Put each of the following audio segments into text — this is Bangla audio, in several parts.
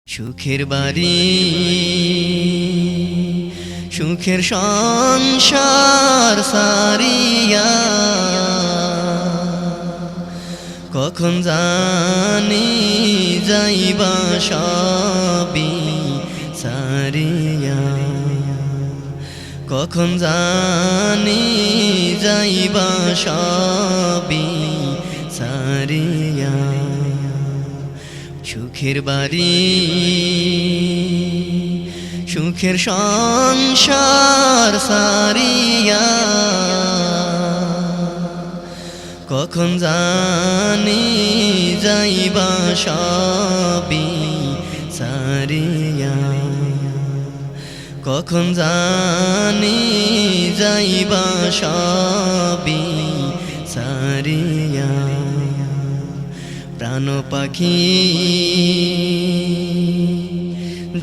সুখের বাড়ি সুখের সংসার সারিয়া কখন জানি যাইবা সবই সারিয়া কখন জানি যাইবা সবই সারিয়া সুখের বাড়ি সুখের সংসার সারিয়া কখন জানি যাইবা সবই সারিয়া কখন জানি যাইবা সবই সারিয়া প্রাণ পাখি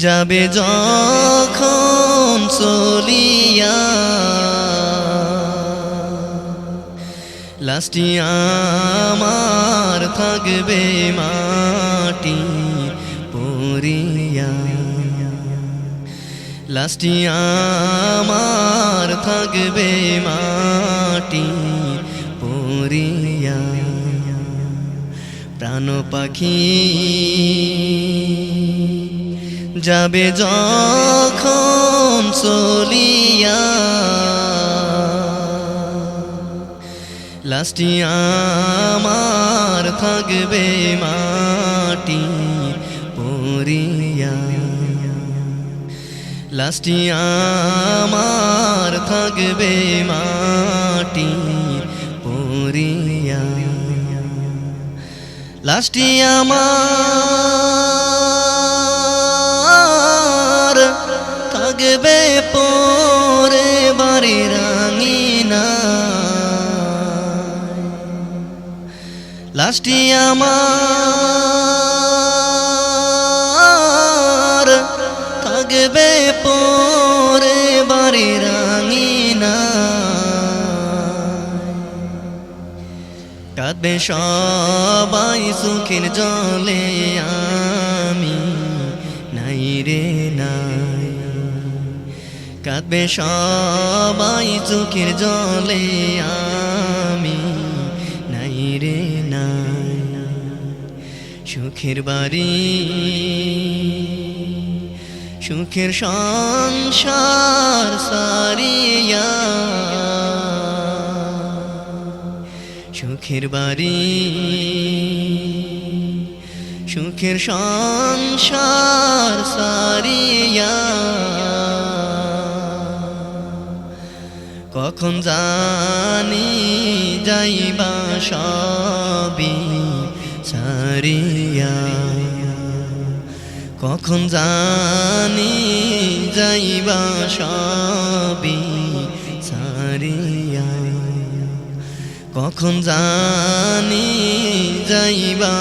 যাবে যখন চলিয়া লাস্টি আমার থাকবে মাটি পড়িয়া লাস্টি আমার থাকবে মাটি পড়িয়া প্রাণ পাখি যাবে যখন চলিয়া লাস্টি আমার থাকবে মাটি পড়িয়া লাস্টি আমার থাকবে মাটি পড়িয়া লাস্টি আমার থাকবে পরে বাড়ি রাঙিনা লাস্টি আমার থাকবে পরে বাড়ি রাঙিনা কাঁদবে সবাই সুখের জলে আমি নাই রে নাই কাঁদবে সবাই সুখের জলে আমি নাই রে নাই সুখের বাড়ি সুখের সংসার সারিয়া সুখের বাড়ি সুখের সংসার সারিয়া কখন জানি যাইবা সবই সারিয়া কখন জানি যাইবা সবই সারিয়া কখন জানি যাইবা